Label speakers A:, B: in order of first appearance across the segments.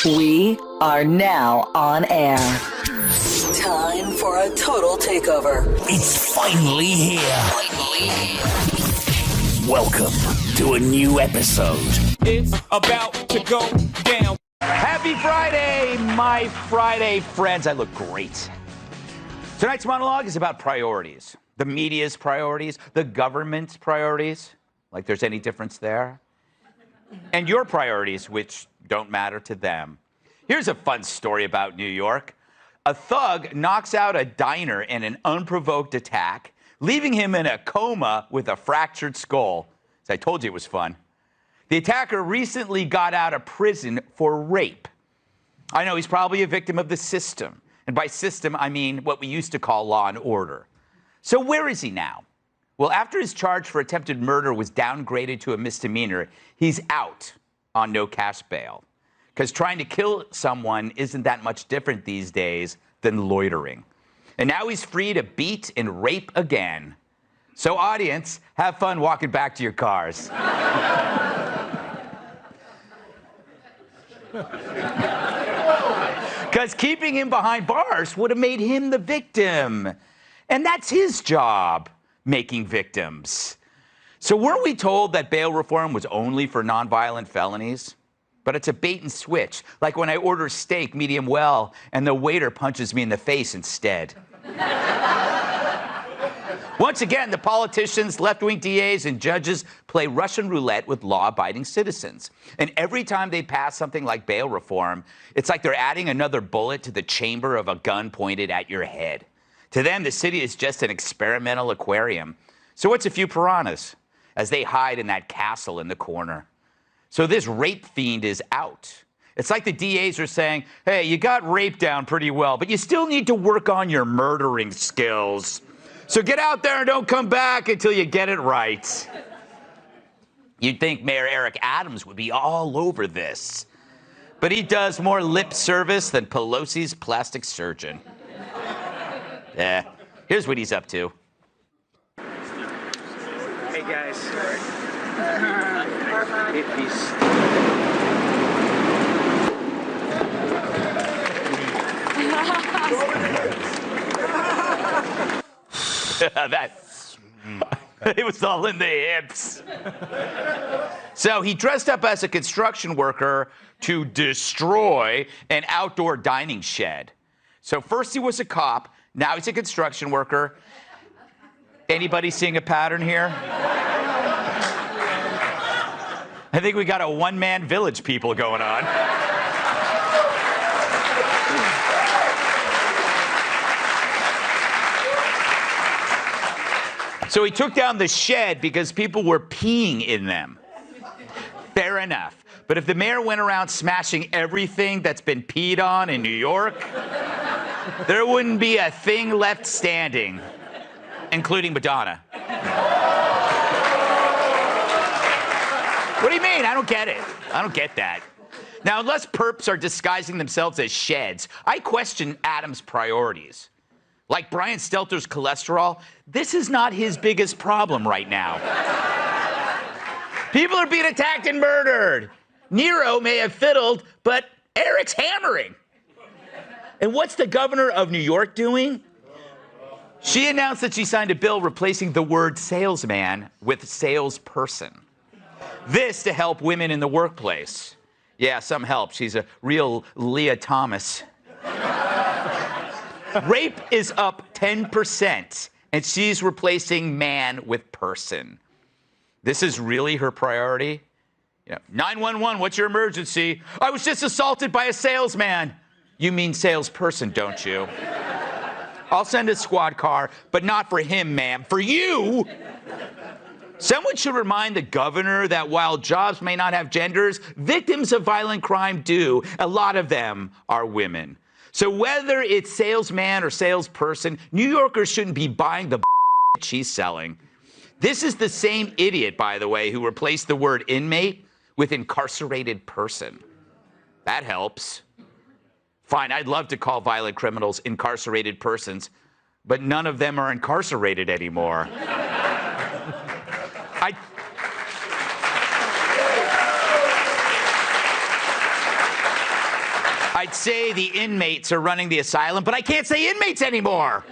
A: We are now on air. Time for a total takeover.
B: It's finally here. Welcome to a new episode.
C: It's about to go down.
D: Happy Friday, my Friday friends. I look great. Tonight's monologue is about priorities. The media's priorities, the government's priorities, like there's any difference there, and your priorities, which don't matter to them. Here's a fun story about New York. A thug knocks out a diner in an unprovoked attack, leaving him in a coma with a fractured skull. So I told you it was fun. The attacker recently got out of prison for rape. I know he's probably a victim of the system. And by system, I mean what we used to call law and order. So where is he now? Well, after his charge for attempted murder was downgraded to a misdemeanor, he's out on no cash bail. Because trying to kill someone isn't that much different these days than loitering. And now he's free to beat and rape again. So audience, have fun walking back to your cars. Because keeping him behind bars would have made him the victim. And that's his job, making victims. So weren't we told that bail reform was only for nonviolent felonies? But it's a bait and switch, like when I order steak medium well and the waiter punches me in the face instead. Once again, the politicians, left-wing DAs, and judges play Russian roulette with law-abiding citizens. And every time they pass something like bail reform, it's like they're adding another bullet to the chamber of a gun pointed at your head. To them, the city is just an experimental aquarium. So what's a few piranhas as they hide in that castle in the corner? So this rape fiend is out. It's like the DAs are saying, hey, you got rape down pretty well, but you still need to work on your murdering skills. So get out there and don't come back until you get it right. You'd think Mayor Eric Adams would be all over this. But he does more lip service than Pelosi's plastic surgeon. Here's what he's up to.
E: Hey guys. It
D: was all in the hips. So he dressed up as a construction worker to destroy an outdoor dining shed. So first he was a cop, now he's a construction worker. Anybody seeing a pattern here? I think we got a one-man village people going on. So he took down the shed because people were peeing in them. Fair enough. But if the mayor went around smashing everything that's been peed on in New York, there wouldn't be a thing left standing, including Madonna. What do you mean? I don't get it. I don't get that. Now, unless perps are disguising themselves as sheds, I question Adams' priorities. Like Brian Stelter's cholesterol, this is not his biggest problem right now. People are being attacked and murdered. Nero may have fiddled, but Eric's hammering. And what's the governor of New York doing? She announced that she signed a bill replacing the word salesman with salesperson. This to help women in the workplace. Yeah, some help. She's a real Leah Thomas. Rape is up 10%, and she's replacing man with person. This is really her priority? 911, what's your emergency? I was just assaulted by a salesman. You mean salesperson, don't you? I'll send a squad car, but not for him, ma'am. For you! Someone should remind the governor that while jobs may not have genders, victims of violent crime do. A lot of them are women. So whether it's salesman or salesperson, New Yorkers shouldn't be buying the she's selling. This is the same idiot, by the way, who replaced the word inmate with incarcerated person. That helps. Fine, I'd love to call violent criminals incarcerated persons, but none of them are incarcerated anymore. I'd say the inmates are running the asylum, but I can't say inmates anymore.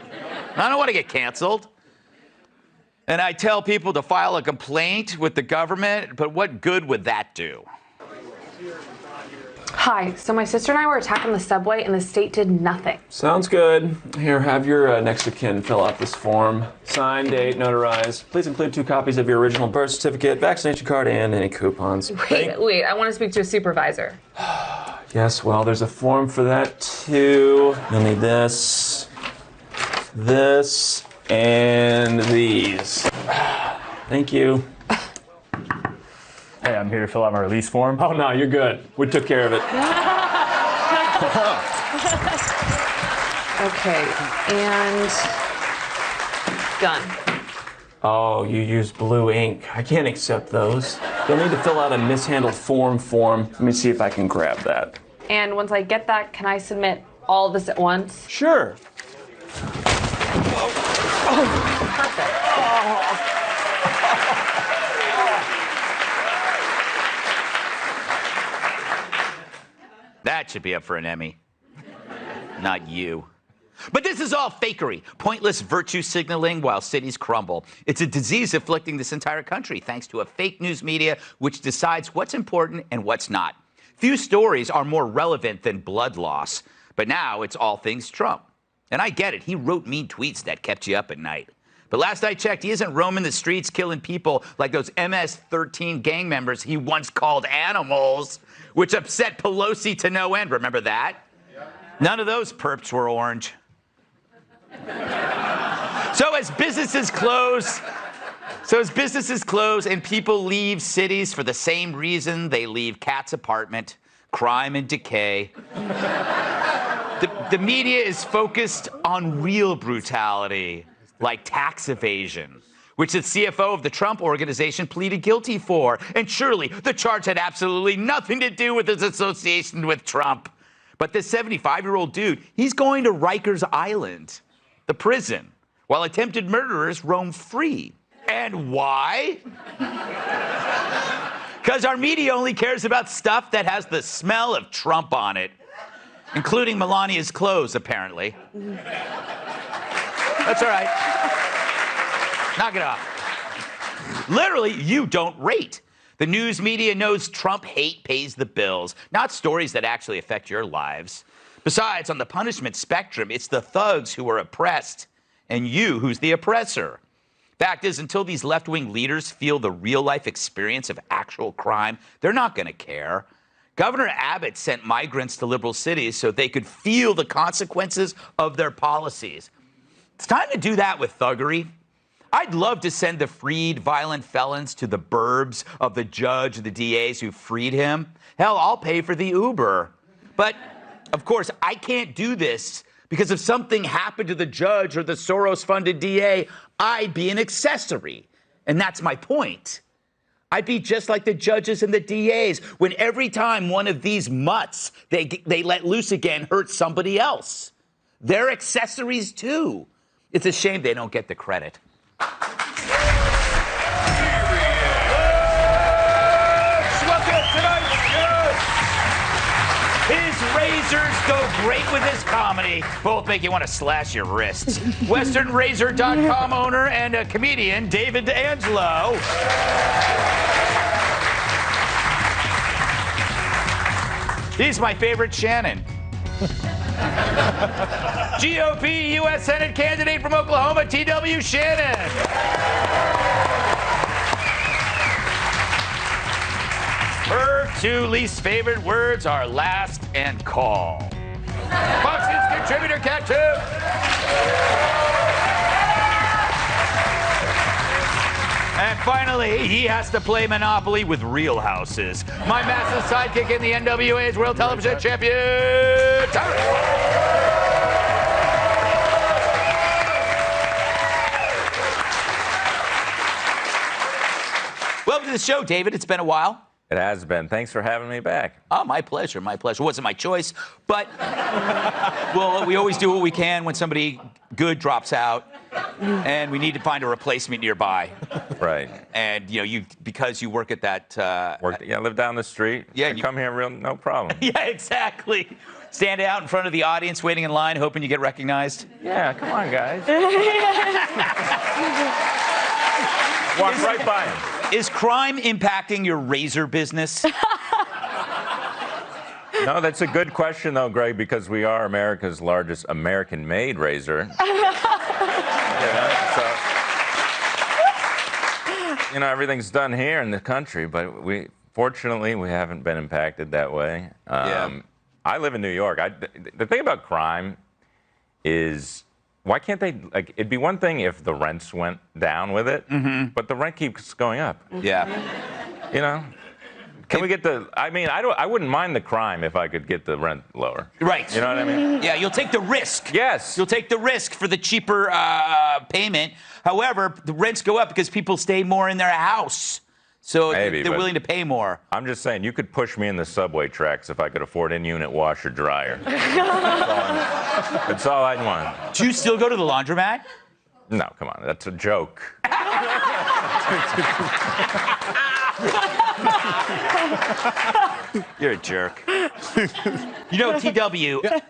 D: I don't want to get canceled. And I tell people to file a complaint with the government, but what good would that do?
F: Hi, so my sister and I were attacked on the subway and the state did nothing.
G: Sounds good. Here, have your next of kin fill out this form. Sign, date, notarize. Please include 2 copies of your original birth certificate, vaccination card, and any coupons.
F: Wait, I want to speak to a supervisor.
G: Yes, well, there's a form for that too. You'll need this, and these. Thank you.
H: Hey, I'm here to fill out my release form.
G: Oh, no, you're good. We took care of it.
F: Okay, and done.
G: Oh, you used blue ink. I can't accept those. You'll need to fill out a mishandled form. Let me see if I can grab that.
F: And once I get that, can I submit all of this at once?
G: Sure.
F: Perfect.
D: That should be up for an Emmy. Not you. But this is all fakery, pointless virtue signaling while cities crumble. It's a disease afflicting this entire country thanks to a fake news media which decides what's important and what's not. Few stories are more relevant than blood loss, but now it's all things Trump. And I get it, he wrote mean tweets that kept you up at night. But last I checked, he isn't roaming the streets killing people like those MS-13 gang members he once called animals, which upset Pelosi to no end. Remember that? None of those perps were orange. So as businesses close and people leave cities for the same reason they leave Kat's apartment, crime and decay, the media is focused on real brutality, like tax evasion, which the CFO of the Trump Organization pleaded guilty for. And surely the charge had absolutely nothing to do with his association with Trump. But this 75-year-old dude, he's going to Rikers Island, the prison, while attempted murderers roam free. And why? Because our media only cares about stuff that has the smell of Trump on it, including Melania's clothes, apparently. That's all right. Knock it off. Literally, you don't rate. The news media knows Trump hate pays the bills, not stories that actually affect your lives. Besides, on the punishment spectrum, it's the thugs who are oppressed and you who's the oppressor. Fact is, until these left-wing leaders feel the real-life experience of actual crime, they're not going to care. Governor Abbott sent migrants to liberal cities so they could feel the consequences of their policies. It's time to do that with thuggery. I'd love to send the freed violent felons to the burbs of the judge and the DAs who freed him. Hell, I'll pay for the Uber. But, of course, I can't do this because if something happened to the judge or the Soros-funded DA, I'd be an accessory. And that's my point. I'd be just like the judges and the DAs when every time one of these mutts they let loose again hurts somebody else. They're accessories, too. It's a shame they don't get the credit. His razors go great with his comedy. Both make you want to slash your wrists. WesternRazor.com owner and comedian David D'Angelo. He's my favorite Shannon. GOP U.S. Senate candidate from Oklahoma, T.W. Shannon. Her 2 least favorite words are last and call. Fox News contributor Cat 2. And finally, he has to play Monopoly with real houses. My massive sidekick in the NWA's World Television Champion, Welcome to the show, David. It's been a while.
I: It has been. Thanks for having me back.
D: Oh, my pleasure, my pleasure. It wasn't my choice, but well, we always do what we can when somebody good drops out. and we need to find a replacement nearby.
I: Right.
D: And because you work at that.
I: Live down the street.
D: Yeah,
I: and come here, no problem.
D: Yeah, exactly. Stand out in front of the audience, waiting in line, hoping you get recognized.
I: Yeah, come on, guys. Walk right by him.
D: Is crime impacting your razor business?
I: No, that's a good question, though, Greg, because we are America's largest American-made razor. Everything's done here in the country, but fortunately, we haven't been impacted that way. I live in New York. The thing about crime is, why can't they, it'd be one thing if the rents went down with it, but the rent keeps going up.
D: Yeah.
I: Can we get I wouldn't mind the crime if I could get the rent lower.
D: Right.
I: You know what I mean?
D: Yeah, you'll take the risk.
I: Yes.
D: You'll take the risk for the cheaper payment. However, the rents go up because people stay more in their house. So
I: Maybe,
D: they're willing to pay more.
I: I'm just saying, you could push me in the subway tracks if I could afford in-unit washer dryer. That's all I'd want.
D: Do you still go to the laundromat?
I: No, come on, that's a joke.
D: You're a jerk. TW,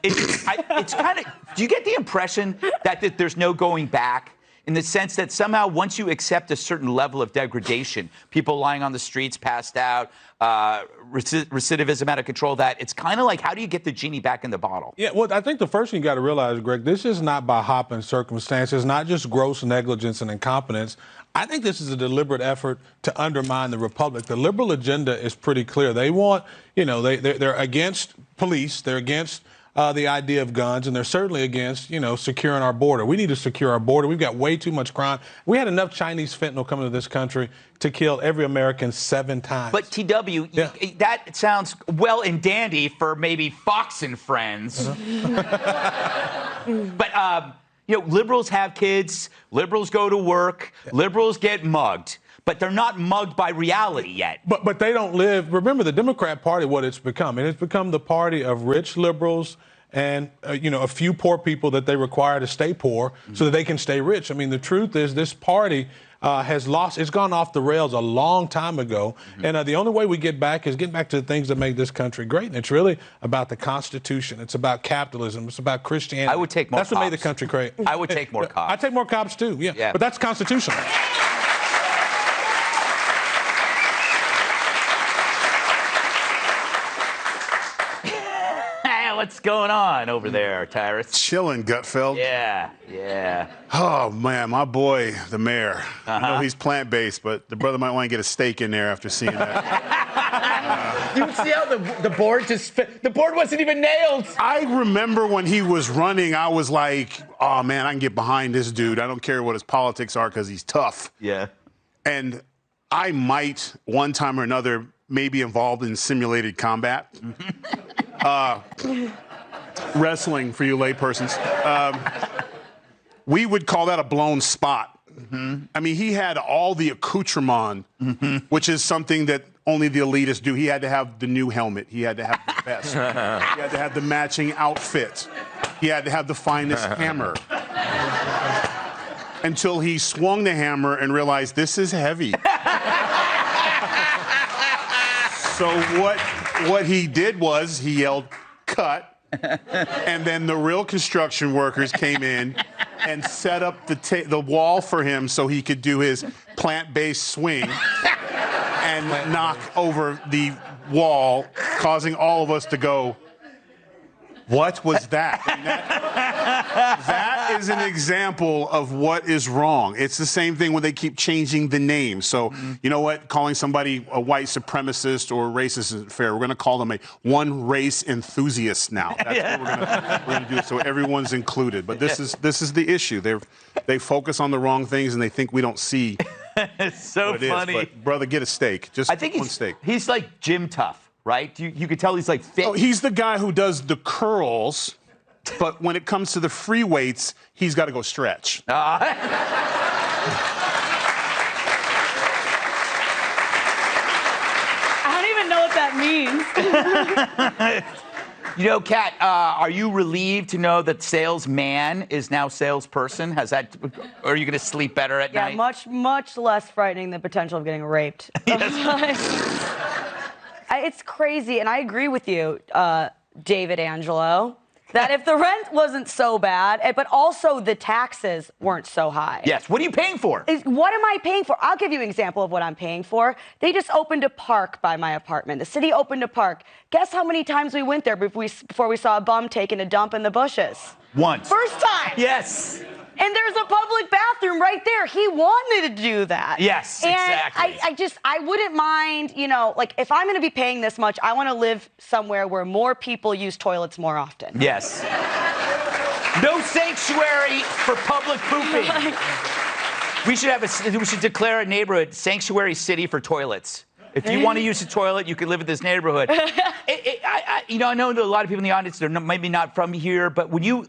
D: it's kind of, do you get the impression that there's no going back? In the sense that somehow once you accept a certain level of degradation, people lying on the streets, passed out, recidivism out of control, that it's kind of like, how do you get the genie back in the bottle?
H: Yeah, well, I think the first thing you got to realize, Greg, this is not by hop and circumstance. It's not just gross negligence and incompetence. I think this is a deliberate effort to undermine the republic. The liberal agenda is pretty clear. They want, they're against police. They're against the idea of guns, and they're certainly against, securing our border. We need to secure our border. We've got way too much crime. We had enough Chinese fentanyl coming to this country to kill every American 7 times.
D: But TW, that sounds well and dandy for maybe Fox and Friends. But liberals have kids. Liberals go to work. Liberals get mugged. But they're not mugged by reality yet.
H: But they don't live. Remember, the Democrat Party, what it's become. It has become the party of rich liberals and, a few poor people that they require to stay poor so that they can stay rich. I mean, the truth is this party has lost. It's gone off the rails a long time ago. And the only way we get back is getting back to the things that make this country great. And it's really about the Constitution. It's about capitalism. It's about Christianity.
D: I would take more
H: That's
D: cops.
H: what made the country great.
D: I would take more cops.
H: I'd take more cops, too, yeah. But that's constitutional.
D: What's going on over there, Tyrus?
J: Chilling, Gutfeld.
D: Yeah.
J: Oh, man, my boy, the mayor. I know he's plant-based, but the brother might want to get a steak in there after seeing that.
D: You see how the board the board wasn't even nailed.
J: I remember when he was running, I was like, oh, man, I can get behind this dude. I don't care what his politics are because he's tough.
D: Yeah.
J: And I might, one time or another, maybe involved in simulated combat. Wrestling for you laypersons. We would call that a blown spot. I mean, he had all the accoutrement, which is something that only the elitists do. He had to have the new helmet. He had to have the vest. He had to have the matching outfit. He had to have the finest hammer. Until he swung the hammer and realized this is heavy. So what he did was he yelled, "Cut." And then the real construction workers came in and set up the wall for him so he could do his plant-based swing and knock over the wall, causing all of us to go, what was that? And that is an example of what is wrong. It's the same thing when they keep changing the name. So, you know what? Calling somebody a white supremacist or racist isn't fair. We're going to call them a one race enthusiast now. That's what we're going to do, so everyone's included. But this is the issue. They focus on the wrong things and they think we don't see.
D: It's so
J: what it
D: funny.
J: is. But brother, get a steak. Just
D: I think
J: one steak.
D: He's like gym tough. Right? You could tell he's like fit.
J: Oh, he's the guy who does the curls, but when it comes to the free weights, he's got to go stretch.
F: I don't even know what that means.
D: You know, Kat, are you relieved to know that salesman is now salesperson? Has that, or are you going to sleep better at night?
K: Yeah, much less frightening than the potential of getting raped. It's crazy, and I agree with you, David Angelo, that if the rent wasn't so bad, but also the taxes weren't so high.
D: Yes. What are you paying for?
K: What am I paying for? I'll give you an example of what I'm paying for. They just opened a park by my apartment. The city opened a park. Guess how many times we went there before we saw a bum taking a dump in the bushes?
D: Once.
K: First time.
D: Yes.
K: And there's a public bathroom right there. He wanted to do that.
D: Yes,
K: and
D: exactly.
K: I wouldn't mind, like if I'm going to be paying this much, I want to live somewhere where more people use toilets more often.
D: Yes. No sanctuary for public pooping. We should declare a neighborhood sanctuary city for toilets. If you want to use a toilet, you can live in this neighborhood. I know that a lot of people in the audience, they're maybe not from here, but when you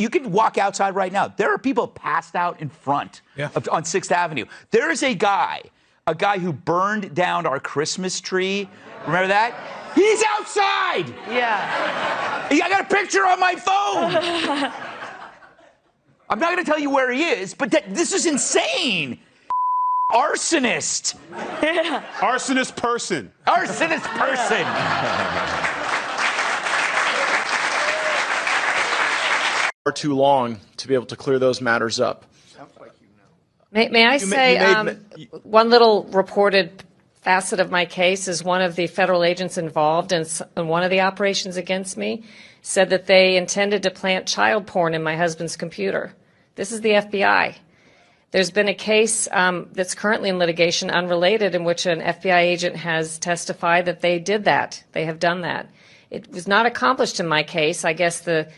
D: can walk outside right now. There are people passed out in front on 6th Avenue. There is a guy who burned down our Christmas tree. Remember that? He's outside.
K: Yeah.
D: I got a picture on my phone. I'm not going to tell you where he is, but this is insane. Arsonist.
J: Arsonist person.
D: Arsonist person.
L: Or too long to be able to clear those matters up.
M: May I say one little reported facet of my case is one of the federal agents involved in one of the operations against me said that they intended to plant child porn in my husband's computer. This is the FBI. There's been a case that's currently in litigation, unrelated, in which an FBI agent has testified that they did that. They have done that. It was not accomplished in my case. I guess the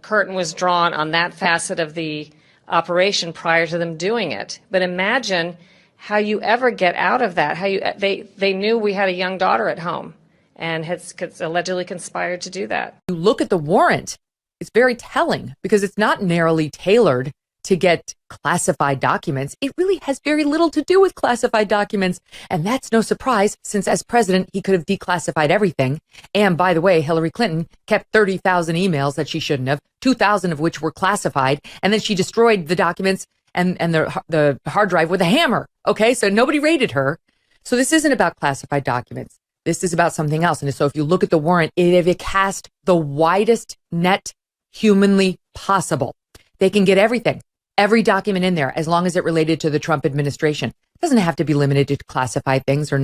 M: curtain was drawn on that facet of the operation prior to them doing it. But imagine how you ever get out of that. They knew we had a young daughter at home and had allegedly conspired to do that.
N: You look at the warrant, it's very telling because it's not narrowly tailored to get classified documents. It really has very little to do with classified documents. And that's no surprise, since as president, he could have declassified everything. And by the way, Hillary Clinton kept 30,000 emails that she shouldn't have, 2,000 of which were classified. And then she destroyed the documents and the hard drive with a hammer. Okay, so nobody raided her. So this isn't about classified documents. This is about something else. And so if you look at the warrant, it cast the widest net humanly possible. They can get everything. Every document in there, as long as it related to the Trump administration. It doesn't have to be limited to classified things or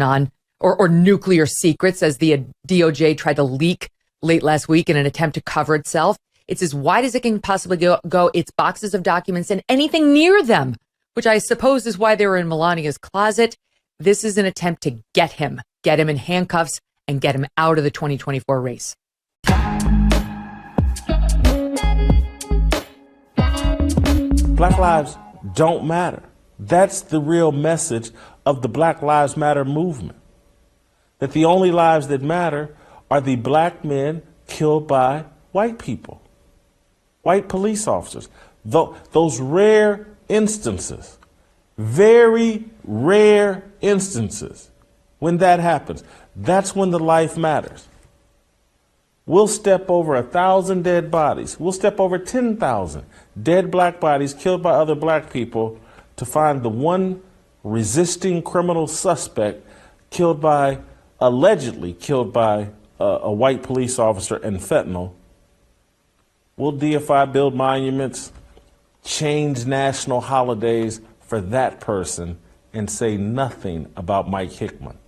N: nuclear secrets, as the DOJ tried to leak late last week in an attempt to cover itself. It's as wide as it can possibly go. It's boxes of documents and anything near them, which I suppose is why they were in Melania's closet. This is an attempt to get him in handcuffs and get him out of the 2024 race.
O: Black lives don't matter. That's the real message of the Black Lives Matter movement. That the only lives that matter are the black men killed by white people, white police officers. Those rare instances, very rare instances, when that happens, that's when the life matters. We'll step over 1,000 dead bodies. We'll step over 10,000 dead black bodies killed by other black people to find the one resisting criminal suspect allegedly killed by a white police officer and fentanyl. We'll deify, build monuments, change national holidays for that person and say nothing about Mike Hickman.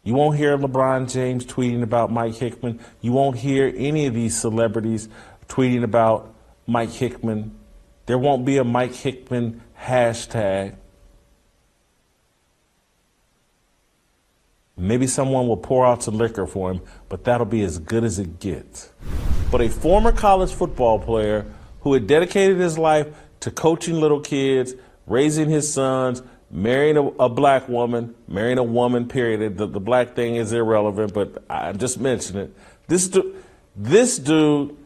O: You won't hear LeBron James tweeting about Mike Hickman. You won't hear any of these celebrities tweeting about Mike Hickman. There won't be a Mike Hickman hashtag. Maybe someone will pour out some liquor for him, but that'll be as good as it gets. But a former college football player who had dedicated his life to coaching little kids, raising his sons, marrying a black woman, marrying a woman, period. The black thing is irrelevant, but I just mentioned it. This dude,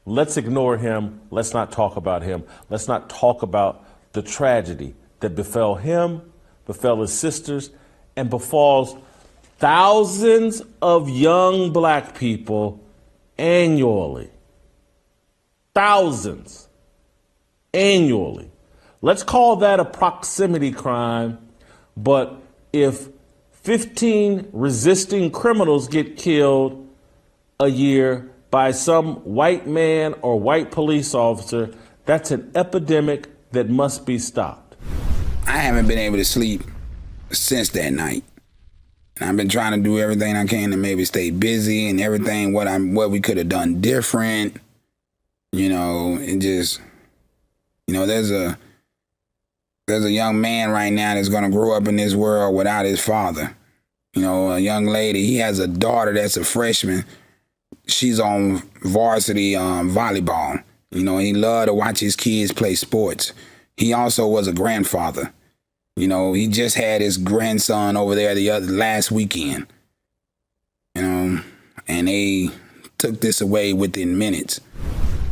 O: let's ignore him. Let's not talk about him. Let's not talk about the tragedy that befell him, befell his sisters, and befalls thousands of young black people annually. Thousands annually. Let's call that a proximity crime, but if 15 resisting criminals get killed a year by some white man or white police officer, that's an epidemic that must be stopped.
P: I haven't been able to sleep since that night. And I've been trying to do everything I can to maybe stay busy and everything, what we could have done different. You know, and just, you know, there's a young man right now that's going to grow up in this world without his father. You know, a young lady, he has a daughter that's a freshman. She's on varsity volleyball. You know, he loved to watch his kids play sports. He also was a grandfather. You know, he just had his grandson over there last weekend. You know, and they took this away within minutes.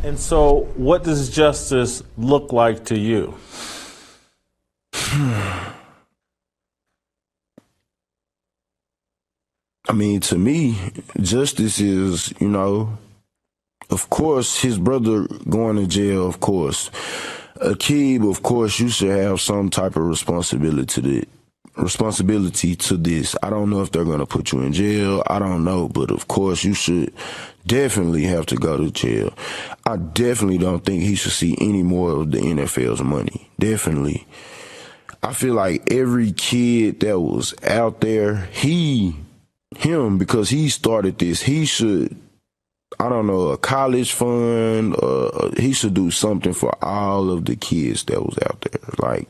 O: And so what does justice look like to you?
Q: I mean, to me, justice is, you know, of course, his brother going to jail, of course. Akeem, of course, you should have some type of responsibility to this. I don't know if they're going to put you in jail. I don't know. But, of course, you should definitely have to go to jail. I definitely don't think he should see any more of the NFL's money. Definitely. I feel like every kid that was out there, him, because he started this, he should, I don't know, a college fund, he should do something for all of the kids that was out there. Like,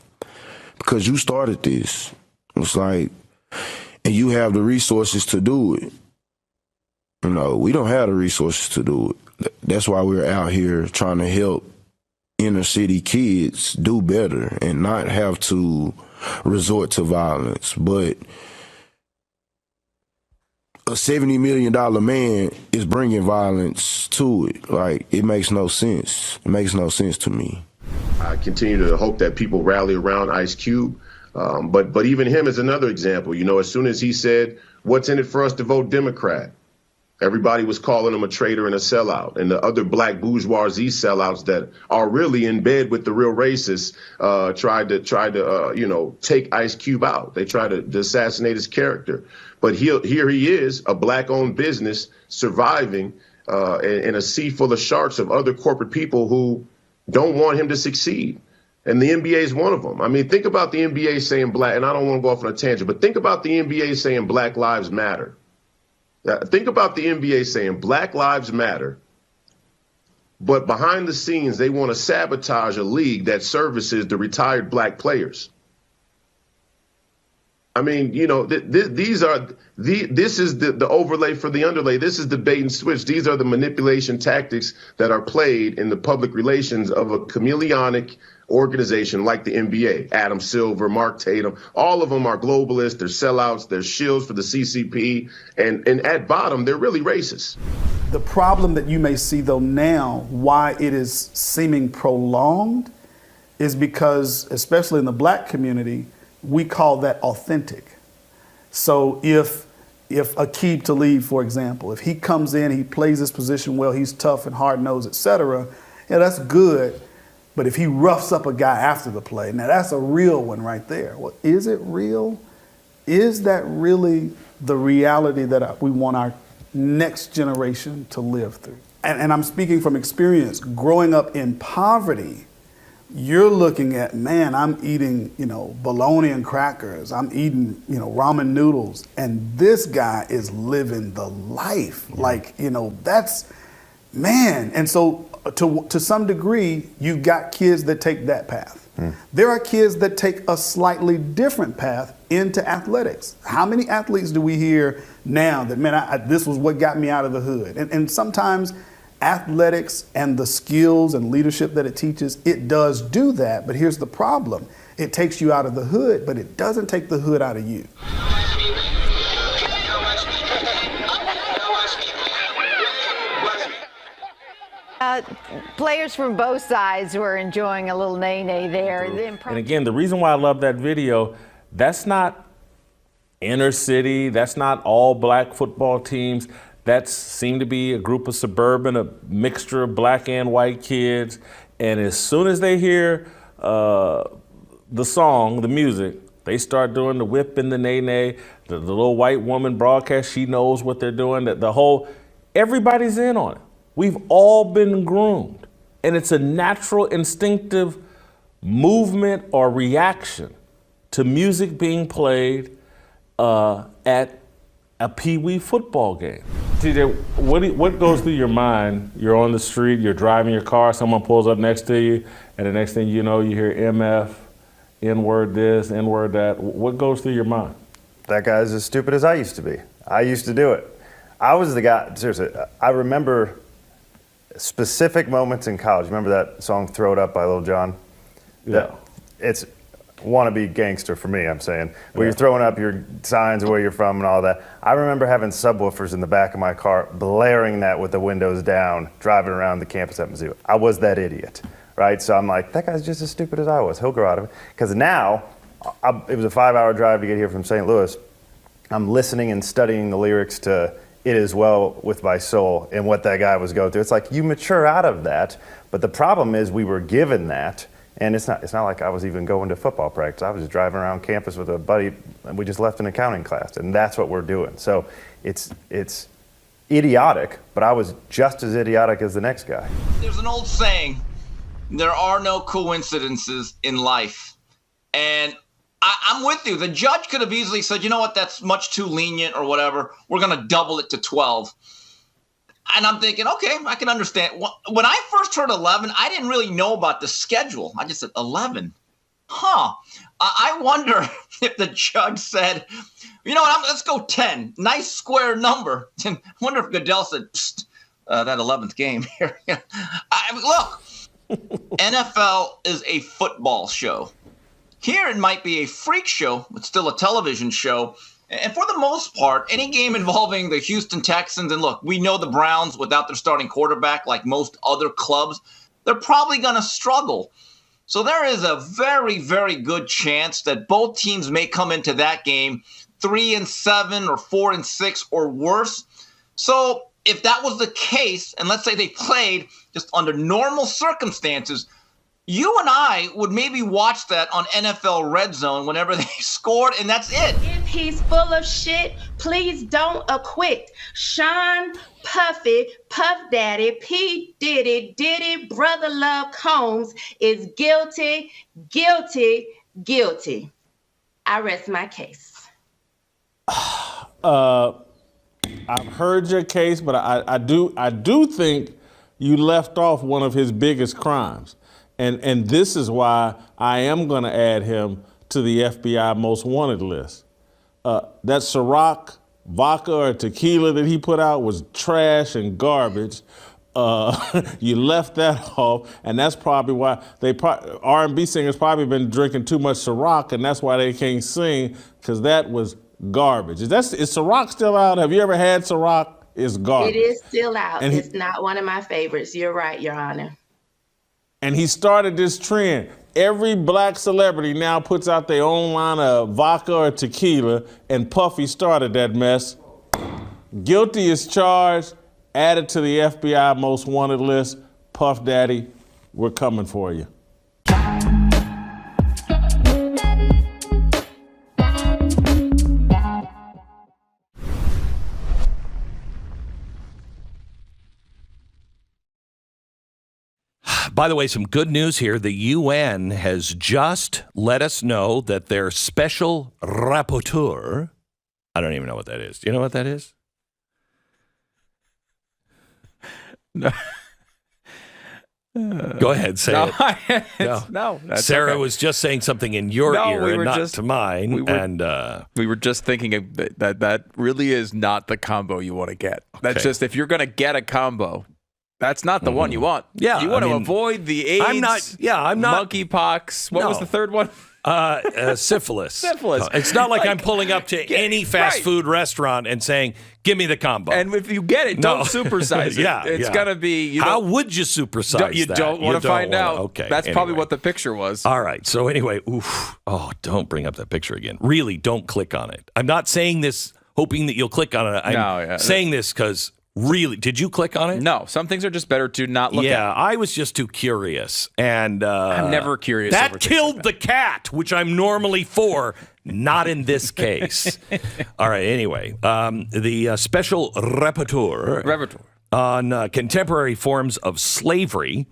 Q: because you started this. It's like, and you have the resources to do it. You know, we don't have the resources to do it. That's why we're out here trying to help inner city kids do better and not have to resort to violence. But a $70 million man is bringing violence to it. Like, it makes no sense. It makes no sense to me.
R: I continue to hope that people rally around Ice Cube. But even him is another example. You know, as soon as he said, what's in it for us to vote Democrat? Everybody was calling him a traitor and a sellout. And the other black bourgeoisie sellouts that are really in bed with the real racists tried to take Ice Cube out. They tried to assassinate his character. But here he is, a black-owned business surviving in a sea full of sharks of other corporate people who don't want him to succeed. And the NBA is one of them. I mean, think about the NBA saying black, and I don't want to go off on a tangent, but think about the NBA saying Black Lives Matter. Think about the NBA saying Black Lives Matter, but behind the scenes, they want to sabotage a league that services the retired black players. I mean, you know, this is the overlay for the underlay. This is the bait and switch. These are the manipulation tactics that are played in the public relations of a chameleonic organization like the NBA. Adam Silver, Mark Tatum, all of them are globalists. They're sellouts. They're shills for the CCP. And at bottom, they're really racist.
S: The problem that you may see, though, now, why it is seeming prolonged, is because, especially in the black community, we call that authentic. So if Aqib Talib, for example, if he comes in, he plays his position well, he's tough and hard-nosed, etc., yeah, that's good. But if he roughs up a guy after the play, now that's a real one right there. Well, is it real? Is that really the reality that we want our next generation to live through? And I'm speaking from experience. Growing up in poverty, you're looking at, man, I'm eating, bologna and crackers. I'm eating, ramen noodles. And this guy is living the life. Like, that's, man. And so to some degree, you've got kids that take that path. There are kids that take a slightly different path into athletics. How many athletes do we hear now that, man, this was what got me out of the hood? And sometimes athletics and the skills and leadership that it teaches, it does do that. But here's the problem. It takes you out of the hood, but it doesn't take the hood out of you.
T: Players from both sides were enjoying a little nay-nay there.
O: And again, the reason why I love that video, that's not inner city, that's not all black football teams. That seemed to be a group of suburban, a mixture of black and white kids. And as soon as they hear the song, the music, they start doing the whip and the nay-nay. The little white woman broadcast, she knows what they're doing. Everybody's in on it. We've all been groomed. And it's a natural, instinctive movement or reaction to music being played at a Pee-wee football game. TJ, what goes through your mind? You're on the street, you're driving your car, someone pulls up next to you, and the next thing you know, you hear MF, N-word this, N-word that. What goes through your mind?
U: That guy's as stupid as I used to be. I used to do it. I was the guy, seriously, I remember specific moments in college. Remember that song, Throw It Up by Lil Jon?
O: Yeah.
U: It's wannabe gangster for me, I'm saying. Where you're throwing up your signs of where you're from and all that. I remember having subwoofers in the back of my car, blaring that with the windows down, driving around the campus at Mizzou. I was that idiot, right? So I'm like, that guy's just as stupid as I was. He'll grow out of it. Because now, it was a 5-hour drive to get here from St. Louis. I'm listening and studying the lyrics to It Is Well With My Soul and what that guy was going through. It's like, you mature out of that. But the problem is we were given that. And it's not like I was even going to football practice. I was just driving around campus with a buddy, and we just left an accounting class, and that's what we're doing. So it's idiotic, but I was just as idiotic as the next guy.
V: There's an old saying, there are no coincidences in life. And I'm with you. The judge could have easily said, you know what, that's much too lenient or whatever. We're going to double it to 12. And I'm thinking, okay, I can understand. When I first heard 11, I didn't really know about the schedule. I just said 11. I wonder if the judge said, you know what, let's go 10. Nice square number. And I wonder if Goodell said, that 11th game here. Look, NFL is a football show. Here it might be a freak show, but still a television show. And for the most part, any game involving the Houston Texans, and look, we know the Browns without their starting quarterback, like most other clubs, they're probably going to struggle. So there is a very, very good chance that both teams may come into that game 3-7 or 4-6 or worse. So if that was the case, and let's say they played just under normal circumstances, you and I would maybe watch that on NFL Red Zone whenever they scored, and that's it.
W: If he's full of shit, please don't acquit. Sean Puffy, Puff Daddy, P. Diddy, Brother Love Combs is guilty, guilty, guilty. I rest my case.
O: I've heard your case, but I do think you left off one of his biggest crimes. And this is why I am going to add him to the FBI most wanted list. That Ciroc vodka or tequila that he put out was trash and garbage. You left that off, and that's probably why R&B singers probably been drinking too much Ciroc, and that's why they can't sing, because that was garbage. Is Ciroc still out? Have you ever had Ciroc? It's garbage.
W: It is still out. And it's not one of my favorites. You're right, Your Honor.
O: And he started this trend. Every black celebrity now puts out their own line of vodka or tequila, and Puffy started that mess. Guilty is charged, added to the FBI most wanted list. Puff Daddy, we're coming for you.
B: By the way, some good news here. The UN has just let us know that their special rapporteur, I don't even know what that is. Do you know what that is?
X: No.
B: Go ahead, say it.
X: No, that's
B: Sarah
X: okay.
B: was just saying something in your ear and not to mine.
X: We were just thinking that really is not the combo you want to get. That's just, if you're going to get a combo, that's not the one you want.
B: Yeah,
X: you want to avoid the AIDS,
B: I'm not
X: monkeypox. What was the third one?
B: Syphilis.
X: Syphilis.
B: It's not like I'm pulling up to any fast food restaurant and saying, give me the combo.
X: And if you get it, don't supersize it. It's going to be...
B: How would you supersize that?
X: You don't want to find out.
B: Okay.
X: That's probably what the picture was.
B: All right. So anyway, don't bring up that picture again. Really, don't click on it. I'm not saying this hoping that you'll click on it. I'm saying this because Really? Did you click on it?
X: No, some things are just better to not look at.
B: Yeah, I was just too curious. And
X: I'm never curious.
B: That
X: over
B: killed the cat, which I'm normally for. Not in this case. All right, anyway. The special rapporteur on contemporary forms of slavery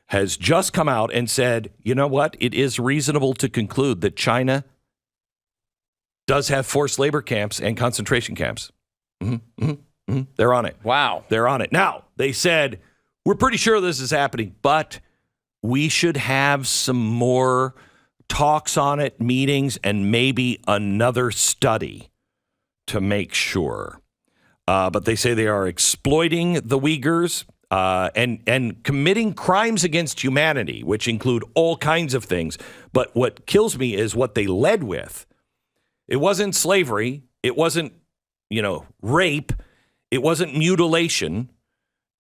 B: has just come out and said, you know what? It is reasonable to conclude that China does have forced labor camps and concentration camps. They're on it.
X: Wow.
B: They're on it. Now, they said, we're pretty sure this is happening, but we should have some more talks on it, meetings, and maybe another study to make sure. But they say they are exploiting the Uyghurs and committing crimes against humanity, which include all kinds of things. But what kills me is what they led with. It wasn't slavery. It wasn't, rape. It wasn't mutilation.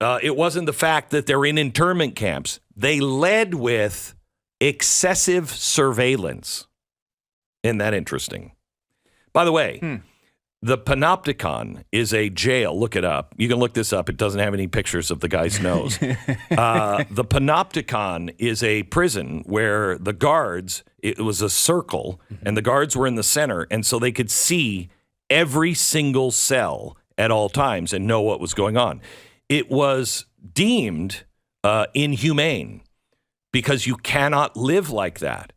B: It wasn't the fact that they're in internment camps. They led with excessive surveillance. Isn't that interesting? By the way, the Panopticon is a jail. Look it up. You can look this up. It doesn't have any pictures of the guy's nose. The Panopticon is a prison where the guards, it was a circle, and the guards were in the center, and so they could see every single cell at all times and know what was going on. It was deemed inhumane because you cannot live like that.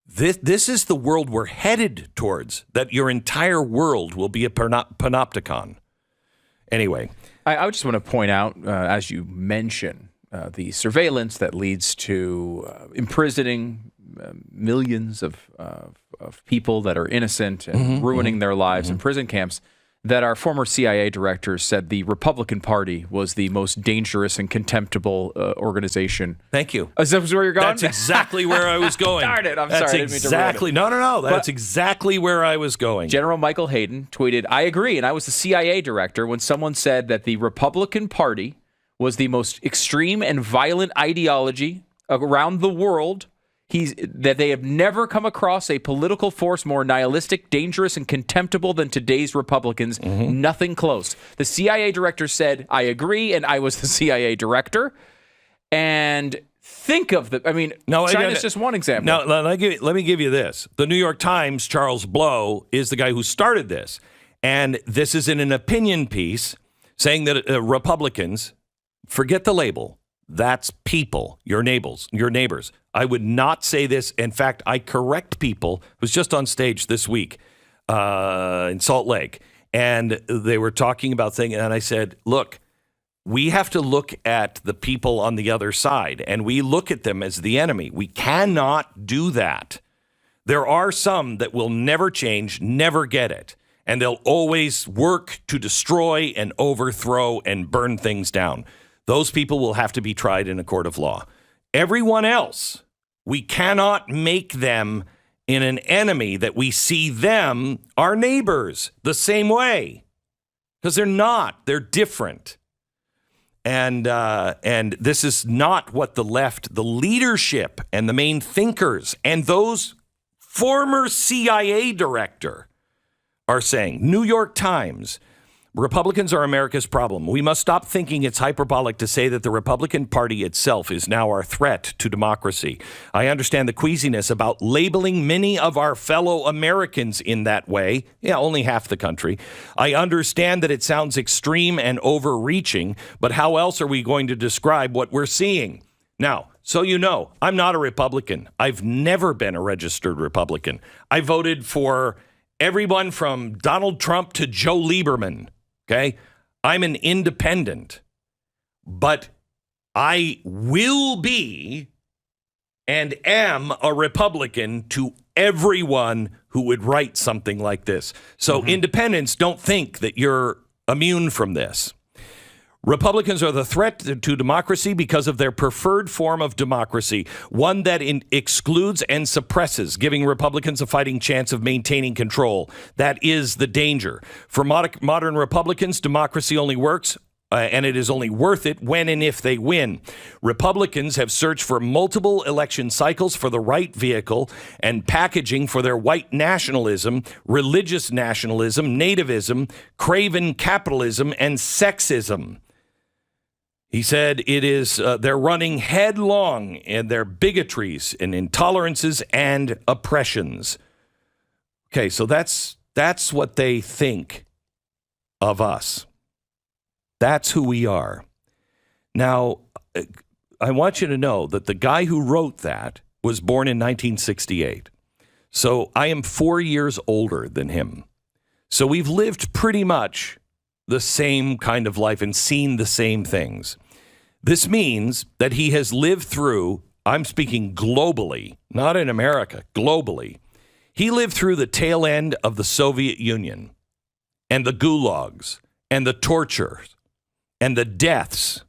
B: This is the world we're headed towards, that your entire world will be a panopticon. Anyway.
X: I just want to point out, as you mention, the surveillance that leads to imprisoning millions of people that are innocent and ruining their lives in prison camps, that our former CIA director said the Republican Party was the most dangerous and contemptible organization.
B: Thank you.
X: Is that where you're going?
B: That's exactly where I was going.
X: Darn it. I'm
B: That's
X: sorry.
B: Exactly. No. That's exactly where I was going.
X: General Michael Hayden tweeted, I agree. And I was the CIA director when someone said that the Republican Party was the most extreme and violent ideology around the world. That they have never come across a political force more nihilistic, dangerous, and contemptible than today's Republicans. Nothing close. The CIA director said, I agree, and I was the CIA director. And think of China's just one example.
B: Now, let me give you this. The New York Times, Charles Blow, is the guy who started this. And this is in an opinion piece saying that Republicans, forget the label, that's people, your neighbors. I would not say this. In fact, I correct people. I was just on stage this week in Salt Lake, and they were talking about things, and I said, look, we have to look at the people on the other side, and we look at them as the enemy. We cannot do that. There are some that will never change, never get it, and they'll always work to destroy and overthrow and burn things down. Those people will have to be tried in a court of law. Everyone else, we cannot make them in an enemy that we see them, our neighbors, the same way. Because they're not. They're different. And this is not what the left, the leadership and the main thinkers and those former CIA director are saying. New York Times, Republicans are America's problem. We must stop thinking it's hyperbolic to say that the Republican Party itself is now our threat to democracy. I understand the queasiness about labeling many of our fellow Americans in that way. Yeah, only half the country. I understand that it sounds extreme and overreaching, but how else are we going to describe what we're seeing? Now, so you know, I'm not a Republican. I've never been a registered Republican. I voted for everyone from Donald Trump to Joe Lieberman. Okay, I'm an independent, but I will be and am a Republican to everyone who would write something like this. So independents, don't think that you're immune from this. Republicans are the threat to democracy because of their preferred form of democracy, one that excludes and suppresses, giving Republicans a fighting chance of maintaining control. That is the danger. For modern Republicans, democracy only works and it is only worth it when and if they win. Republicans have searched for multiple election cycles for the right vehicle and packaging for their white nationalism, religious nationalism, nativism, craven capitalism, and sexism. He said it is they're running headlong in their bigotries and intolerances and oppressions. Okay, so that's what they think of us. That's who we are. Now, I want you to know that the guy who wrote that was born in 1968. So I am 4 years older than him. So we've lived pretty much the same kind of life and seen the same things. This means that he has lived through, I'm speaking globally, not in America, globally. He lived through the tail end of the Soviet Union and the gulags and the tortures and the deaths.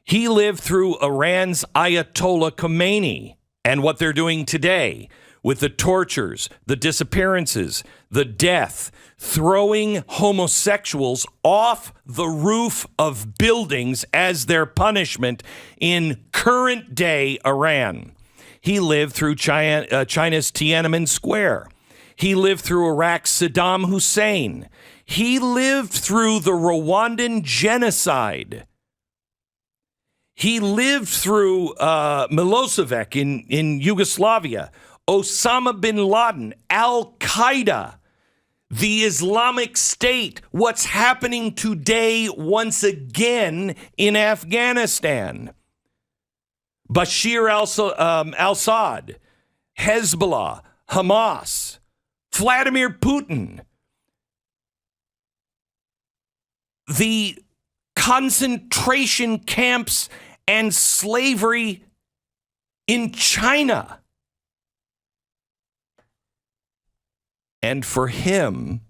B: He lived through Iran's Ayatollah Khomeini and what they're doing today with the tortures, the disappearances, the death, throwing homosexuals off the roof of buildings as their punishment in current day Iran. He lived through China's Tiananmen Square. He lived through Iraq's Saddam Hussein. He lived through the Rwandan genocide. He lived through Milosevic in Yugoslavia, Osama bin Laden, Al-Qaeda, the Islamic State, what's happening today once again in Afghanistan. Bashir al-Assad, Hezbollah, Hamas, Vladimir Putin, the concentration camps and slavery in China. And for him,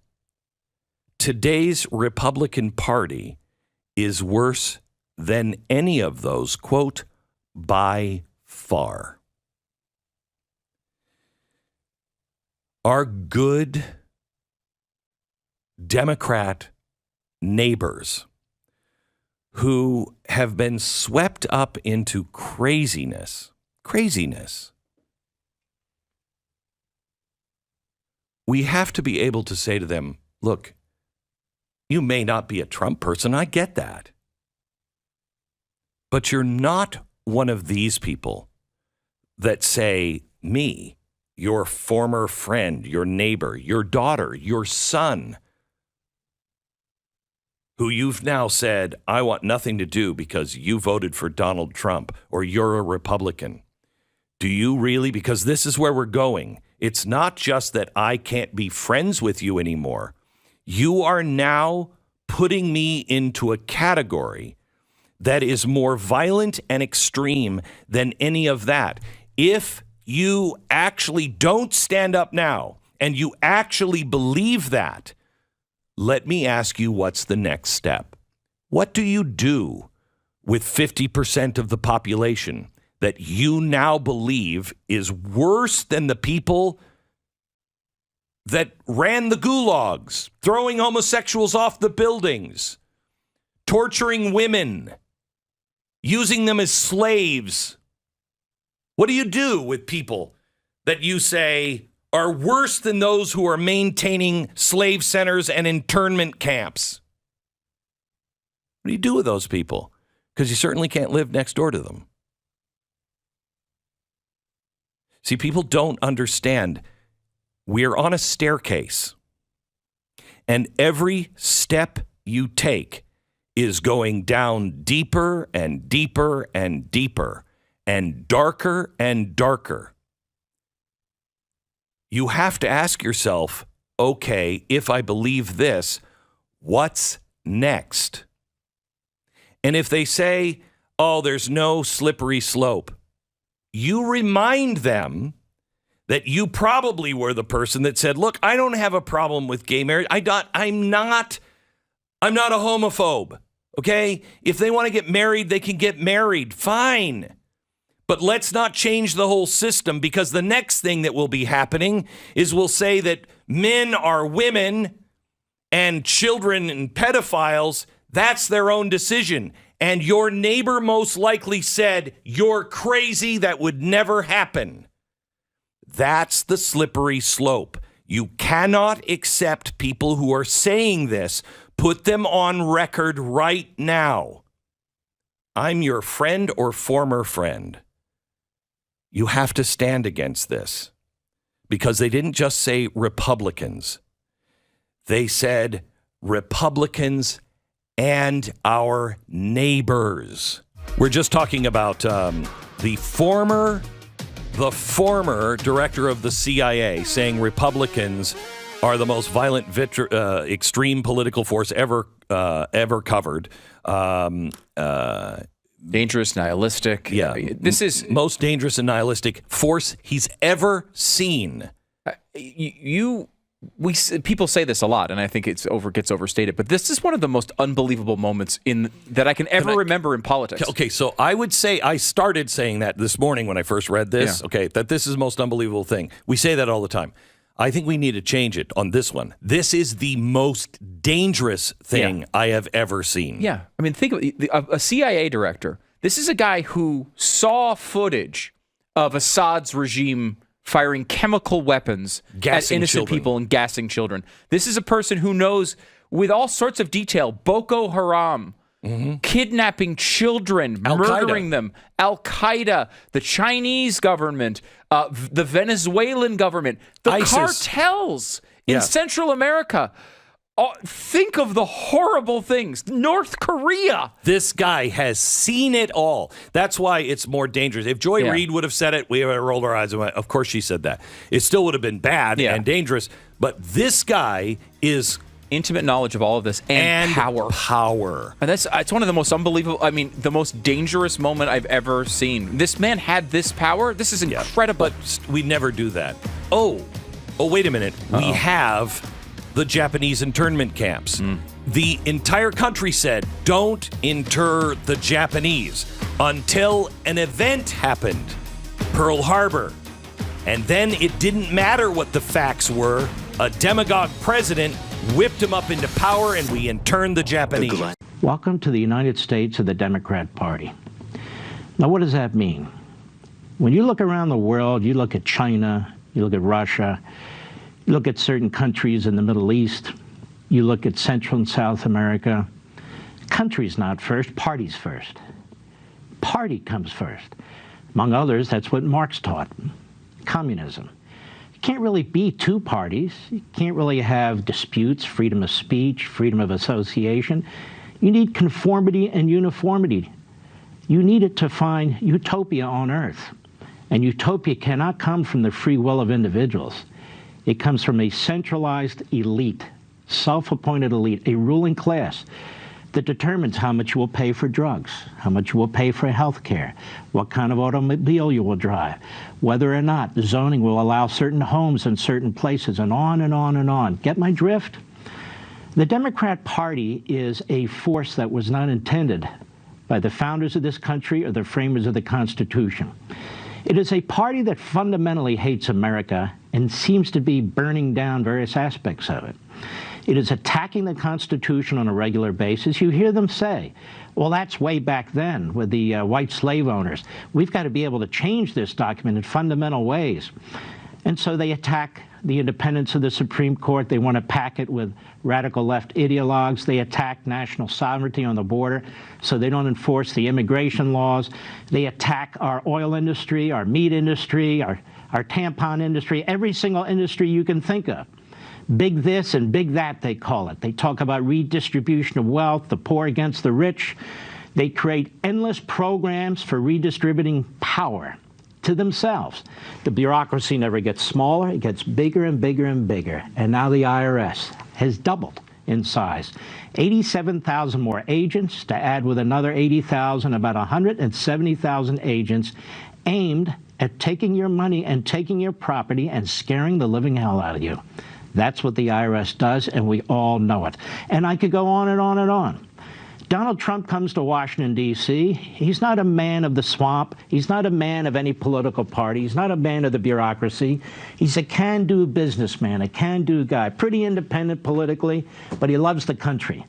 B: today's Republican Party is worse than any of those, quote, by far. Our good Democrat neighbors who have been swept up into craziness. We have to be able to say to them, look, you may not be a Trump person. I get that. But you're not one of these people that say, me, your former friend, your neighbor, your daughter, your son, who you've now said, I want nothing to do because you voted for Donald Trump or you're a Republican. Do you really? Because this is where we're going. It's not just that I can't be friends with you anymore. You are now putting me into a category that is more violent and extreme than any of that. If you actually don't stand up now and you actually believe that, let me ask you, what's the next step? What do you do with 50% of the population that you now believe is worse than the people that ran the gulags, throwing homosexuals off the buildings, torturing women, using them as slaves? What do you do with people that you say are worse than those who are maintaining slave centers and internment camps? What do you do with those people? Because you certainly can't live next door to them. See, people don't understand. We're on a staircase, and every step you take is going down deeper and deeper and deeper and darker and darker. You have to ask yourself, okay, if I believe this, what's next? And if they say, oh, there's no slippery slope, you remind them that you probably were the person that said, look, I don't have a problem with gay marriage. I'm not a homophobe. Okay? If they want to get married, they can get married. Fine. But let's not change the whole system, because the next thing that will be happening is we'll say that men are women and children and pedophiles, That's their own decision. And your neighbor most likely said, you're crazy, that would never happen. That's the slippery slope. You cannot accept people who are saying this. Put them on record right now. I'm your friend or former friend. You have to stand against this, because they didn't just say Republicans. They said Republicans and our neighbors. We're just talking about the former director of the CIA saying Republicans are the most violent, extreme political force ever covered.
X: Dangerous, nihilistic.
B: Yeah,
X: this is
B: most dangerous and nihilistic force he's ever seen.
X: People say this a lot, and I think gets overstated. But this is one of the most unbelievable moments that I can ever remember in politics.
B: Okay, so I would say I started saying that this morning when I first read this. Yeah. Okay, that this is the most unbelievable thing. We say that all the time. I think we need to change it on this one. This is the most dangerous thing I have ever seen.
X: Yeah, I mean, think of a CIA director. This is a guy who saw footage of Assad's regime firing chemical weapons at innocent people and gassing children. This is a person who knows with all sorts of detail Boko Haram, kidnapping children, murdering them, Al-Qaeda, the Chinese government, the Venezuelan government, the ISIS. Cartels in Central America. Think of the horrible things. North Korea.
B: This guy has seen it all. That's why it's more dangerous. If Joy Reid would have said it, we would have rolled our eyes and went, of course she said that. It still would have been bad and dangerous. But this guy is
X: intimate knowledge of all of this and power. And it's one of the most unbelievable, the most dangerous moment I've ever seen. This man had this power. This is incredible.
B: But we never do that. Oh, wait a minute. We have the Japanese internment camps. The entire country said, don't inter the Japanese until an event happened, Pearl Harbor. And then it didn't matter what the facts were. A demagogue president whipped him up into power, and we interned the Japanese.
A: Welcome to the United States of the Democrat Party. Now, what does that mean? When you look around the world, you look at China, you look at Russia, you look at certain countries in the Middle East, you look at Central and South America. Country's not first, party's first. Party comes first. Among others, that's what Marx taught, communism. You can't really be two parties. You can't really have disputes, freedom of speech, freedom of association. You need conformity and uniformity. You need it to find utopia on earth. And utopia cannot come from the free will of individuals. It comes from a centralized elite, self-appointed elite, a ruling class that determines how much you will pay for drugs, how much you will pay for health care, what kind of automobile you will drive, whether or not the zoning will allow certain homes in certain places, and on and on and on. Get my drift? The Democrat Party is a force that was not intended by the founders of this country or the framers of the Constitution. It is a party that fundamentally hates America and seems to be burning down various aspects of it. It is attacking the Constitution on a regular basis. You hear them say, well, that's way back then with the white slave owners. We've got to be able to change this document in fundamental ways. And so they attack the independence of the Supreme Court. They want to pack it with radical left ideologues. They attack national sovereignty on the border, so they don't enforce the immigration laws. They attack our oil industry, our meat industry, our tampon industry, every single industry you can think of. Big this and big that, they call it. They talk about redistribution of wealth, the poor against the rich. They create endless programs for redistributing power to themselves. The bureaucracy never gets smaller. It gets bigger and bigger and bigger. And now the IRS has doubled in size. 87,000 more agents to add with another 80,000, about 170,000 agents aimed at taking your money and taking your property and scaring the living hell out of you. That's what the IRS does, and we all know it. And I could go on and on and on. Donald Trump comes to Washington, D.C. He's not a man of the swamp. He's not a man of any political party. He's not a man of the bureaucracy. He's a can-do businessman, a can-do guy, pretty independent politically, but he loves the country.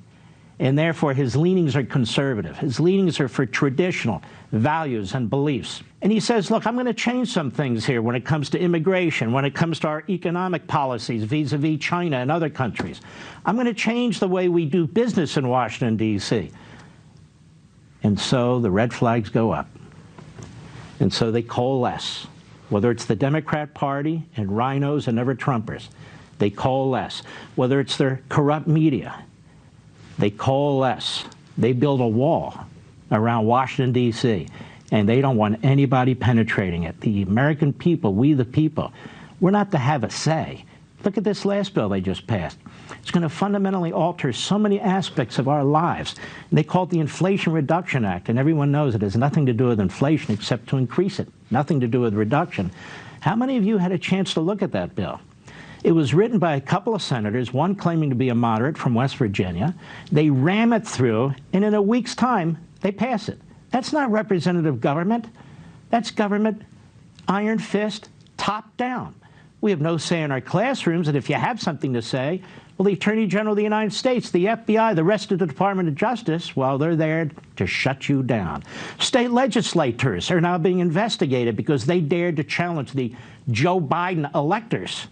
A: And therefore, his leanings are conservative. His leanings are for traditional values and beliefs. And he says, look, I'm going to change some things here when it comes to immigration, when it comes to our economic policies vis-a-vis China and other countries. I'm going to change the way we do business in Washington, D.C. And so the red flags go up. And so they coalesce, whether it's the Democrat Party and rhinos and never-Trumpers. They coalesce. Whether it's their corrupt media, they coalesce. They build a wall around Washington, D.C., and they don't want anybody penetrating it. The American people, we the people, we're not to have a say. Look at this last bill they just passed. It's going to fundamentally alter so many aspects of our lives. And they call it the Inflation Reduction Act, and everyone knows it has nothing to do with inflation except to increase it, nothing to do with reduction. How many of you had a chance to look at that bill? It was written by a couple of senators, one claiming to be a moderate from West Virginia. They ram it through, and in a week's time, they pass it. That's not representative government. That's government iron fist, top down. We have no say in our classrooms, and if you have something to say, well, the Attorney General of the United States, the FBI, the rest of the Department of Justice, well, they're there to shut you down. State legislators are now being investigated because they dared to challenge the Joe Biden electors.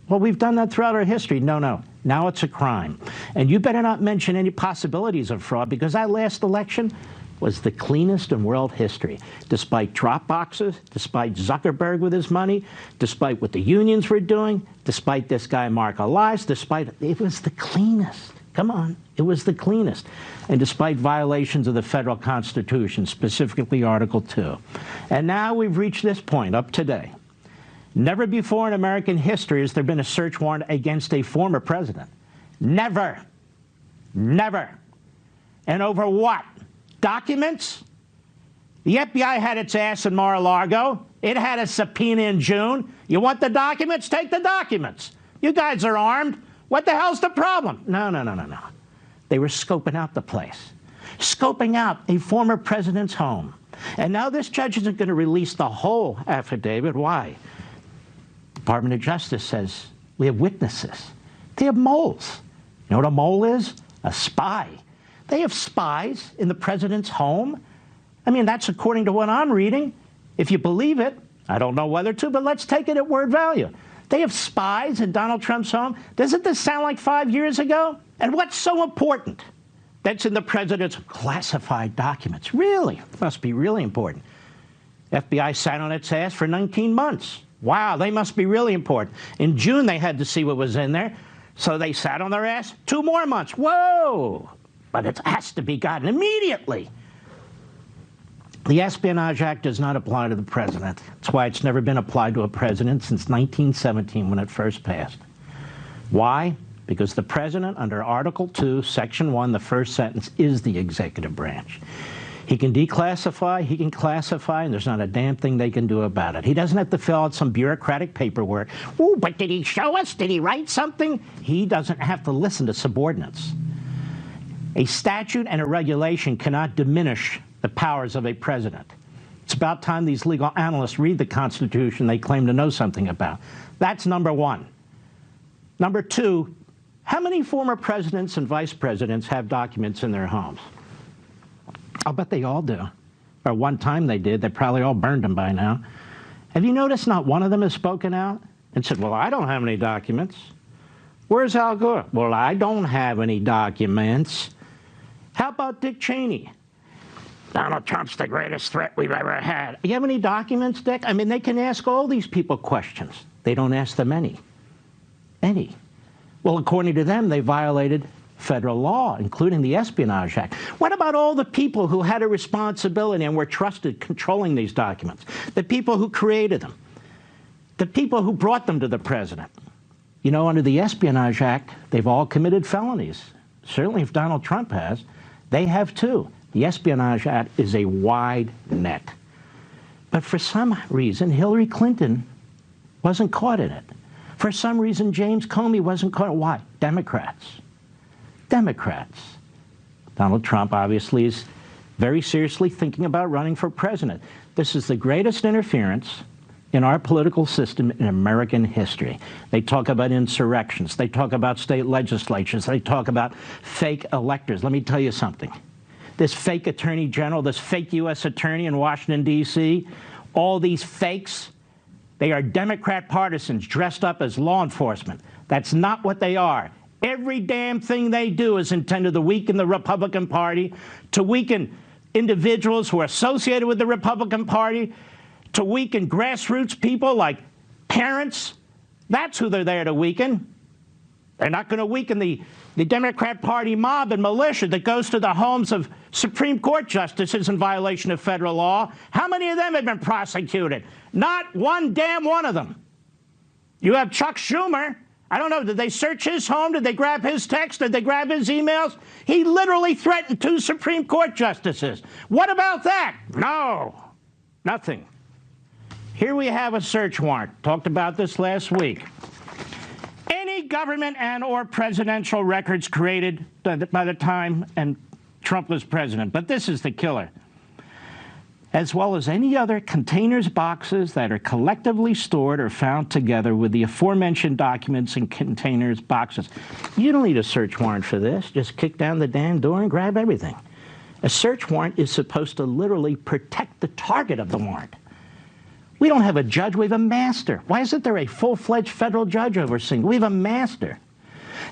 A: Well, we've done that throughout our history. No. Now it's a crime. And you better not mention any possibilities of fraud, because that last election was the cleanest in world history. Despite drop boxes, despite Zuckerberg with his money, despite what the unions were doing, despite this guy Mark Elias, it was the cleanest. Come on, it was the cleanest. And despite violations of the federal Constitution, specifically Article 2. And now we've reached this point, up today. Never before in American history has there been a search warrant against a former president. Never. Never. And over what? Documents? The FBI had its ass in Mar-a-Lago. It had a subpoena in June. You want the documents? Take the documents. You guys are armed. What the hell's the problem? No. They were scoping out the place. Scoping out a former president's home. And now this judge isn't going to release the whole affidavit. Why? Department of Justice says we have witnesses. They have moles. You know what a mole is? A spy. They have spies in the president's home. I mean, that's according to what I'm reading. If you believe it, I don't know whether to, but let's take it at word value. They have spies in Donald Trump's home. Doesn't this sound like 5 years ago? And what's so important that's in the president's classified documents? Really? Must be really important. FBI sat on its ass for 19 months. Wow, they must be really important. In June, they had to see what was in there, so they sat on their ass 2 more months. Whoa! But it has to be gotten immediately. The Espionage Act does not apply to the president. That's why it's never been applied to a president since 1917 when it first passed. Why? Because the president, under Article 2, Section 1, the first sentence, is the executive branch. He can declassify, he can classify, and there's not a damn thing they can do about it. He doesn't have to fill out some bureaucratic paperwork. Ooh, but did he show us? Did he write something? He doesn't have to listen to subordinates. A statute and a regulation cannot diminish the powers of a president. It's about time these legal analysts read the Constitution they claim to know something about. That's number one. Number two, how many former presidents and vice presidents have documents in their homes? I'll bet they all do. Or one time they did. They probably all burned them by now. Have you noticed not one of them has spoken out and said, well, I don't have any documents? Where's Al Gore? Well, I don't have any documents. How about Dick Cheney? Donald Trump's the greatest threat we've ever had. You have any documents, Dick? I mean, they can ask all these people questions. They don't ask them any. Well, according to them, they violated federal law, including the Espionage Act. What about all the people who had a responsibility and were trusted controlling these documents? The people who created them? The people who brought them to the president? You know, under the Espionage Act, they've all committed felonies. Certainly if Donald Trump has, they have too. The Espionage Act is a wide net. But for some reason, Hillary Clinton wasn't caught in it. For some reason, James Comey wasn't caught. Why? Democrats. Donald Trump obviously is very seriously thinking about running for president. This is the greatest interference in our political system in American history. They talk about insurrections. They talk about state legislatures. They talk about fake electors. Let me tell you something. This fake attorney general, this fake U.S. attorney in Washington, D.C., all these fakes, they are Democrat partisans dressed up as law enforcement. That's not what they are. Every damn thing they do is intended to weaken the Republican Party, to weaken individuals who are associated with the Republican Party, to weaken grassroots people like parents. That's who they're there to weaken. They're not going to weaken the Democrat Party mob and militia that goes to the homes of Supreme Court justices in violation of federal law. How many of them have been prosecuted? Not one damn one of them. You have Chuck Schumer. I don't know, did they search his home? Did they grab his text? Did they grab his emails? He literally threatened 2 Supreme Court justices. What about that? No, nothing. Here we have a search warrant. Talked about this last week. Any government and or presidential records created by the time and Trump was president. But this is the killer. As well as any other containers, boxes that are collectively stored or found together with the aforementioned documents in containers, boxes. You don't need a search warrant for this. Just kick down the damn door and grab everything. A search warrant is supposed to literally protect the target of the warrant. We don't have a judge, we have a master. Why isn't there a full-fledged federal judge overseeing? We have a master.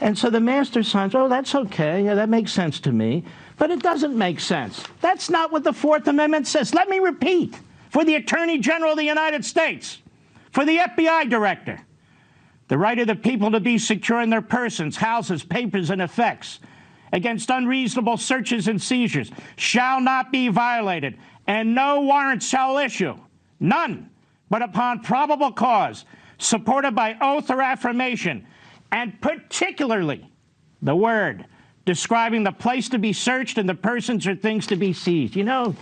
A: And so the master signs, oh, that's okay, yeah, that makes sense to me. But it doesn't make sense. That's not what the Fourth Amendment says. Let me repeat, for the Attorney General of the United States, for the FBI Director, the right of the people to be secure in their persons, houses, papers, and effects against unreasonable searches and seizures shall not be violated, and no warrant shall issue, none, but upon probable cause, supported by oath or affirmation, and particularly the word describing the place to be searched and the persons or things to be seized. You know,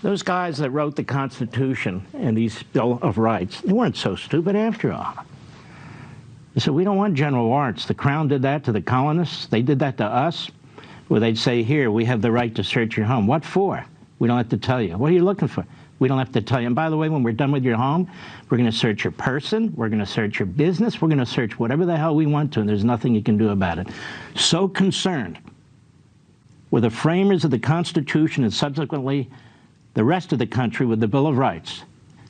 A: those guys that wrote the Constitution and these Bill of Rights, they weren't so stupid after all. They said, we don't want general warrants. The Crown did that to the colonists. They did that to us, where they'd say, here, we have the right to search your home. What for? We don't have to tell you. What are you looking for? We don't have to tell you. And by the way, when we're done with your home, we're going to search your person, we're going to search your business, we're going to search whatever the hell we want to, and there's nothing you can do about it. So concerned were the framers of the Constitution and subsequently the rest of the country with the Bill of Rights,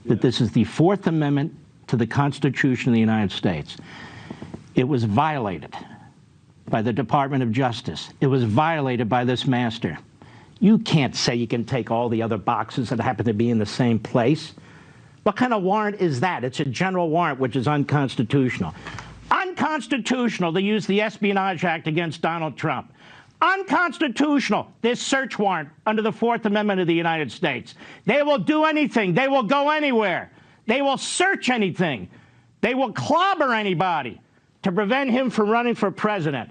A: that this is the Fourth Amendment to the Constitution of the United States. It was violated by the Department of Justice. It was violated by this master. You can't say you can take all the other boxes that happen to be in the same place. What kind of warrant is that? It's a general warrant, which is unconstitutional. Unconstitutional to use the Espionage Act against Donald Trump. Unconstitutional, this search warrant under the Fourth Amendment of the United States. They will do anything. They will go anywhere. They will search anything. They will clobber anybody to prevent him from running for president.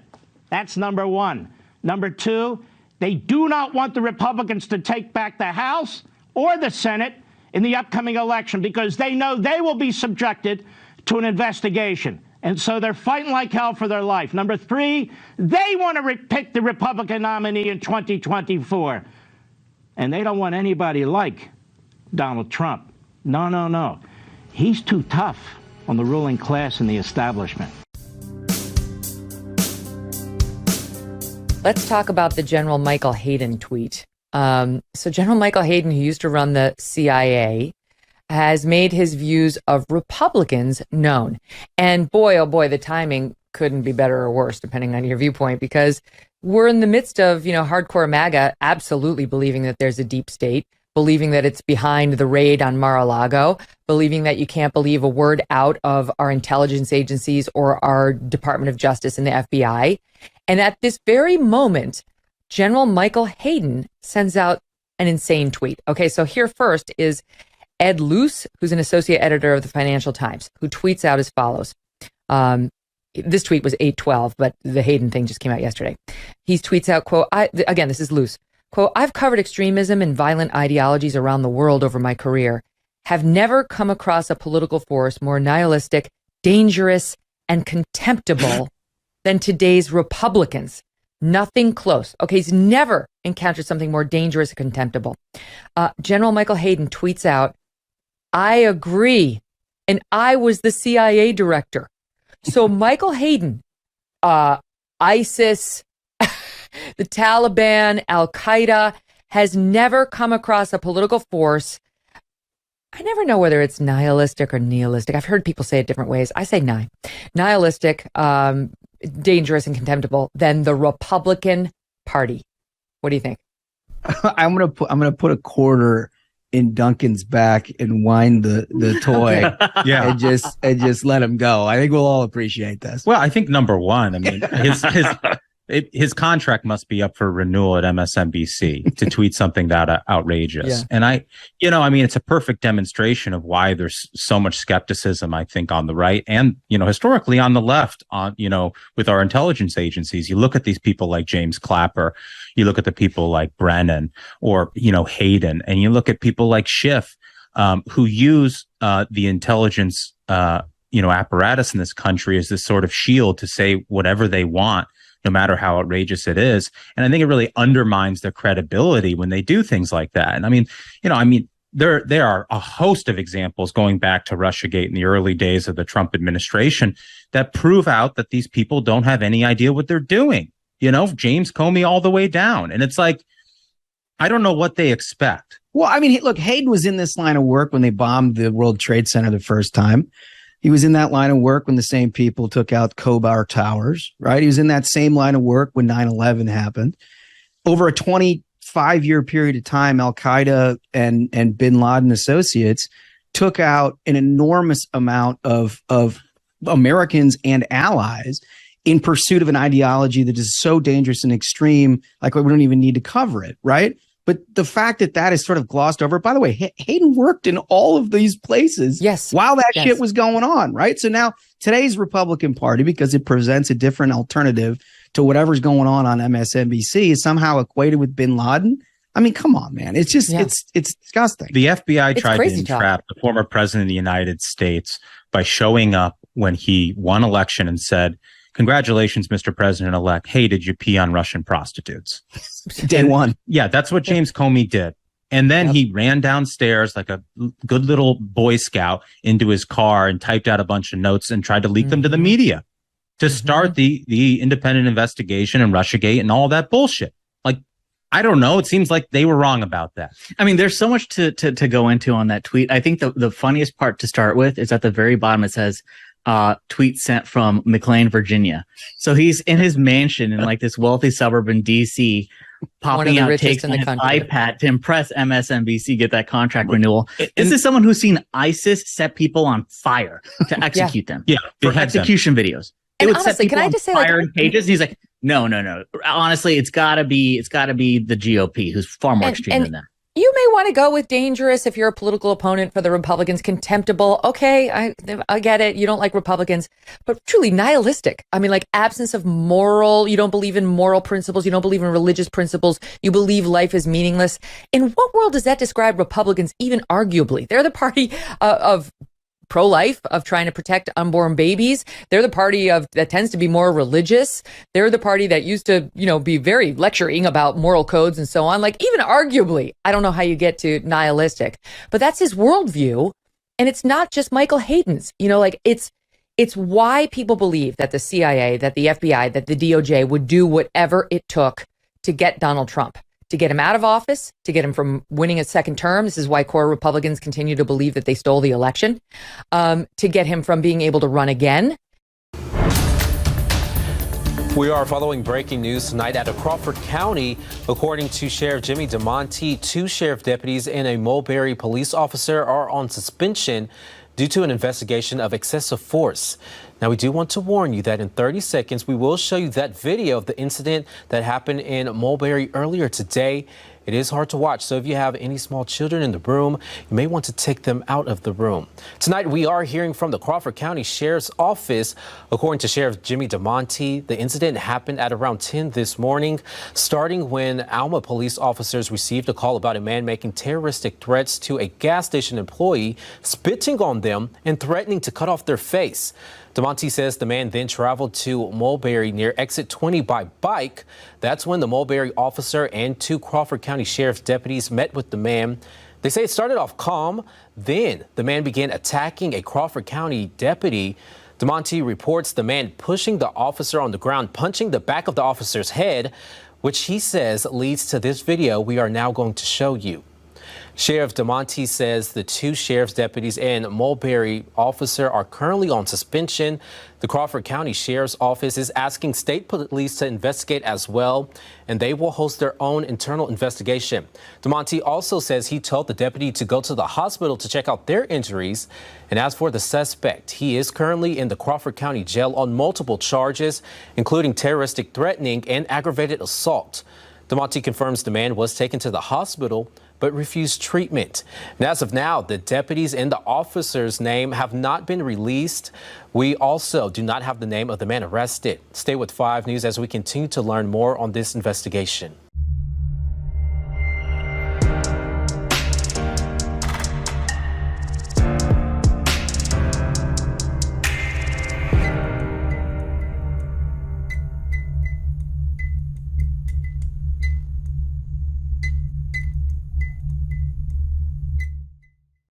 A: That's number one. Number two, they do not want the Republicans to take back the House or the Senate in the upcoming election because they know they will be subjected to an investigation. And so they're fighting like hell for their life. Number three, they want to pick the Republican nominee in 2024. And they don't want anybody like Donald Trump. No, no, no. He's too tough on the ruling class and the establishment.
N: Let's talk about the General Michael Hayden tweet. So General Michael Hayden, who used to run the CIA, has made his views of Republicans known. And boy, oh boy, the timing couldn't be better or worse, depending on your viewpoint, because we're in the midst of, hardcore MAGA absolutely believing that there's a deep state, believing that it's behind the raid on Mar-a-Lago, believing that you can't believe a word out of our intelligence agencies or our Department of Justice and the FBI. And at this very moment, General Michael Hayden sends out an insane tweet. Okay, so here first is Ed Luce, who's an associate editor of the Financial Times, who tweets out as follows. This tweet was 8/12, but the Hayden thing just came out yesterday. He tweets out, quote, again, this is Luce, quote, I've covered extremism and violent ideologies around the world over my career, have never come across a political force more nihilistic, dangerous, and contemptible than today's Republicans. Nothing close. Okay, he's never encountered something more dangerous and contemptible. General Michael Hayden tweets out, I agree. And I was the CIA director. So Michael Hayden, ISIS, the Taliban, Al-Qaeda, has never come across a political force. I never know whether it's nihilistic or nihilistic. I've heard people say it different ways. I say nihilistic, dangerous and contemptible than the Republican Party. What do you think?
C: I'm gonna put a quarter in Duncan's back and wind the toy.
E: Yeah.
C: and just let him go. I think we'll all appreciate this.
E: Well, I think number one, I mean, his contract must be up for renewal at MSNBC to tweet something that outrageous.
C: Yeah.
E: And I mean, it's a perfect demonstration of why there's so much skepticism, I think, on the right and, historically on the left, with our intelligence agencies. You look at these people like James Clapper, you look at the people like Brennan or, Hayden, and you look at people like Schiff, who use the intelligence, apparatus in this country as this sort of shield to say whatever they want, no matter how outrageous it is. And I think it really undermines their credibility when they do things like that. And I mean, there are a host of examples going back to Russiagate in the early days of the Trump administration that prove out that these people don't have any idea what they're doing. James Comey all the way down. And it's like, I don't know what they expect.
C: Well, I mean, look, Hayden was in this line of work when they bombed the World Trade Center the first time. He was in that line of work when the same people took out Khobar Towers, right? He was in that same line of work when 9/11 happened. Over a 25-year period of time, Al-Qaeda and bin Laden associates took out an enormous amount of Americans and allies in pursuit of an ideology that is so dangerous and extreme, like we don't even need to cover it, right? But the fact that is sort of glossed over. By the way, Hayden worked in all of these places while that shit was going on, right? So now today's Republican Party, because it presents a different alternative to whatever's going on MSNBC, is somehow equated with bin Laden. I mean, come on, man. It's just, it's disgusting.
E: The FBI tried to entrap the former president of the United States by showing up when he won election and said, "Congratulations, Mr. President-elect. Hey, did you pee on Russian prostitutes?"
C: Day one.
E: Yeah, that's what James Comey did. And then he ran downstairs like a good little Boy Scout into his car and typed out a bunch of notes and tried to leak them to the media to start the independent investigation and Russiagate and all that bullshit. Like, I don't know. It seems like they were wrong about that.
G: I mean, there's so much to go into on that tweet. I think the funniest part to start with is at the very bottom. It says, tweet sent from McLean, Virginia. So he's in his mansion in like this wealthy suburb in DC, popping out takes on his iPad to impress MSNBC, get that contract renewal. This is someone who's seen ISIS set people on fire to execute them.
E: Yeah,
G: for execution videos. It would set people on fire in cages. And he's like, no. Honestly, it's gotta be the GOP, who's far more extreme than that.
N: You may want to go with dangerous if you're a political opponent for the Republicans. Contemptible. Okay, I get it. You don't like Republicans, but truly nihilistic. I mean, like absence of moral. You don't believe in moral principles. You don't believe in religious principles. You believe life is meaningless. In what world does that describe Republicans, even arguably? They're the party of pro-life, of trying to protect unborn babies. They're the party that tends to be more religious. They're the party that used to, be very lecturing about moral codes and so on. Like even arguably, I don't know how you get to nihilistic, but that's his worldview. And it's not just Michael Hayden's, it's why people believe that the CIA, that the FBI, that the DOJ would do whatever it took to get Donald Trump, to get him out of office, to get him from winning a second term. This is why core Republicans continue to believe that they stole the election, to get him from being able to run again.
I: We are following breaking news tonight out of Crawford County. According to Sheriff Jimmy DeMonte, 2 sheriff deputies and a Mulberry police officer are on suspension due to an investigation of excessive force. Now, we do want to warn you that in 30 seconds, we will show you that video of the incident that happened in Mulberry earlier today. It is hard to watch, so if you have any small children in the room, you may want to take them out of the room. Tonight, we are hearing from the Crawford County Sheriff's Office. According to Sheriff Jimmy DeMonte, the incident happened at around 10 this morning, starting when Alma police officers received a call about a man making terroristic threats to a gas station employee, spitting on them and threatening to cut off their face. DeMonte says the man then traveled to Mulberry near exit 20 by bike. That's when the Mulberry officer and 2 Crawford County Sheriff's deputies met with the man. They say it started off calm. Then the man began attacking a Crawford County deputy. DeMonte reports the man pushing the officer on the ground, punching the back of the officer's head, which he says leads to this video we are now going to show you. Sheriff DeMonte says the 2 sheriff's deputies and Mulberry officer are currently on suspension. The Crawford County Sheriff's Office is asking state police to investigate as well, and they will host their own internal investigation. DeMonte also says he told the deputy to go to the hospital to check out their injuries. And as for the suspect, he is currently in the Crawford County Jail on multiple charges, including terroristic threatening and aggravated assault. DeMonte confirms the man was taken to the hospital but refused treatment. And as of now, the deputies and the officer's name have not been released. We also do not have the name of the man arrested. Stay with 5 News as we continue to learn more on this investigation.